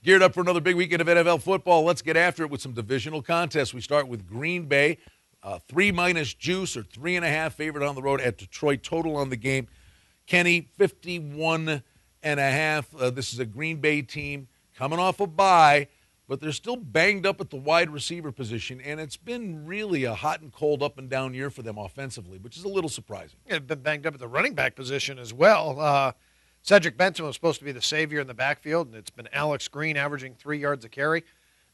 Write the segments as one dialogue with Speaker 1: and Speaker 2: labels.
Speaker 1: Geared up for another big weekend of NFL football. Let's get after it with some divisional contests. We start with Green Bay, 3- juice or 3.5 favorite on the road at Detroit. Total on the game, Kenny, 51.5. This is a Green Bay team coming off a bye, but they're still banged up at the wide receiver position, and it's been really a hot and cold up and down year for them offensively, which is a little surprising.
Speaker 2: Yeah, been banged up at the running back position as well. Cedric Benson was supposed to be the savior in the backfield, and it's been Alex Green averaging 3 yards a carry.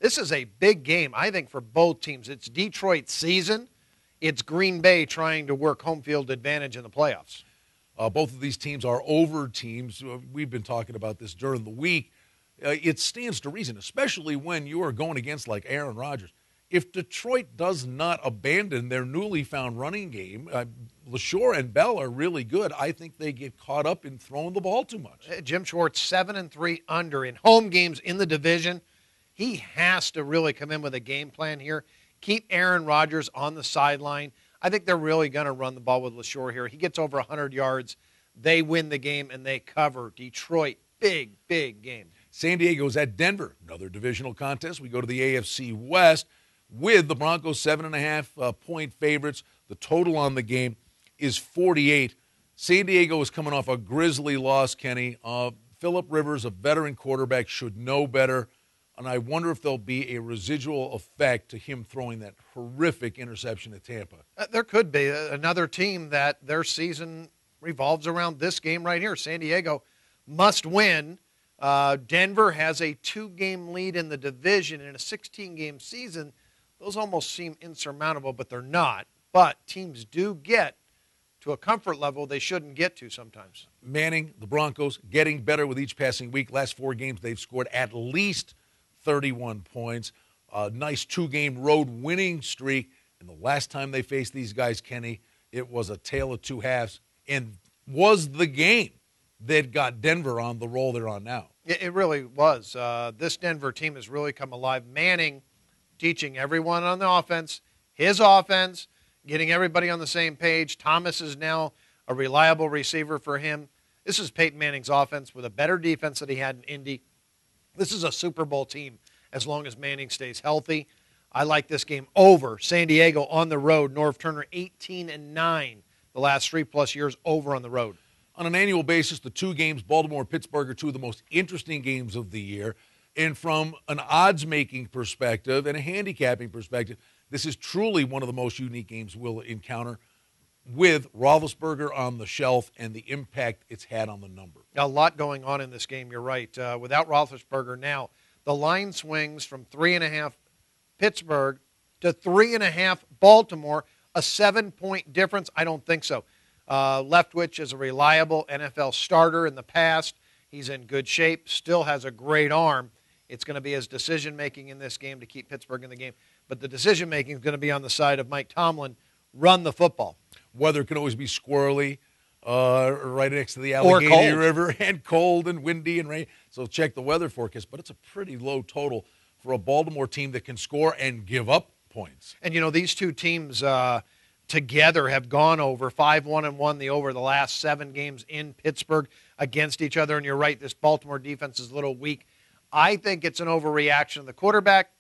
Speaker 2: This is a big game, I think, for both teams. It's Detroit's season. It's Green Bay trying to work home field advantage in the playoffs.
Speaker 1: Both of these teams are over teams. We've been talking about this during the week. It stands to reason, especially when you are going against like Aaron Rodgers. If Detroit does not abandon their newly found running game, LaShore and Bell are really good. I think they get caught up in throwing the ball too much.
Speaker 2: Jim Schwartz, 7-3 under in home games in the division. He has to really come in with a game plan here. Keep Aaron Rodgers on the sideline. I think they're really going to run the ball with LaShore here. He gets over 100 yards. They win the game, and they cover. Detroit, big, big game.
Speaker 1: San Diego's at Denver, another divisional contest. We go to the AFC West with the Broncos 7.5 point favorites. The total on the game is 48. San Diego is coming off a grisly loss, Kenny. Phillip Rivers, a veteran quarterback, should know better. And I wonder if there'll be a residual effect to him throwing that horrific interception at Tampa.
Speaker 2: There could be another team that their season revolves around this game right here. San Diego must win. Denver has a 2-game lead in the division in a 16-game season. Those almost seem insurmountable, but they're not. But teams do get to a comfort level they shouldn't get to sometimes.
Speaker 1: Manning, the Broncos, getting better with each passing week. Last 4 games, they've scored at least 31 points. A nice 2-game road winning streak. And the last time they faced these guys, Kenny, it was a tale of two halves and was the game that got Denver on the roll they're on now.
Speaker 2: It really was. This Denver team has really come alive. Manning teaching everyone on the offense, his offense, getting everybody on the same page. Thomas is now a reliable receiver for him. This is Peyton Manning's offense with a better defense than he had in Indy. This is a Super Bowl team as long as Manning stays healthy. I like this game over. San Diego on the road. Norv Turner 18-9 the last 3+ years over on the road.
Speaker 1: On an annual basis, the 2 games, Baltimore and Pittsburgh, are 2 of the most interesting games of the year. And from an odds-making perspective and a handicapping perspective, this is truly one of the most unique games we'll encounter with Roethlisberger on the shelf and the impact it's had on the number.
Speaker 2: A lot going on in this game, you're right. Without Roethlisberger now, the line swings from 3.5 Pittsburgh to 3.5 Baltimore, a 7-point difference? I don't think so. Leftwich is a reliable NFL starter in the past. He's in good shape, still has a great arm. It's going to be his decision-making in this game to keep Pittsburgh in the game. But the decision-making is going to be on the side of Mike Tomlin. Run the football.
Speaker 1: Weather can always be squirrely right next to the Allegheny River, and cold and windy and rain. So check the weather forecast. But it's a pretty low total for a Baltimore team that can score and give up points.
Speaker 2: And, these two teams together have gone over 5-1-1 over the last 7 games in Pittsburgh against each other. And you're right, this Baltimore defense is a little weak. I think it's an overreaction of the quarterback.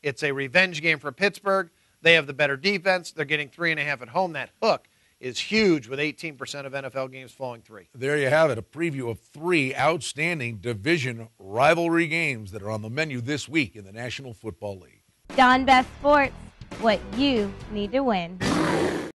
Speaker 2: It's a revenge game for Pittsburgh. They have the better defense. They're getting 3.5 at home. That hook is huge with 18% of NFL games flowing 3.
Speaker 1: There you have it, a preview of 3 outstanding division rivalry games that are on the menu this week in the National Football League.
Speaker 3: Don Best Sports, what you need to win.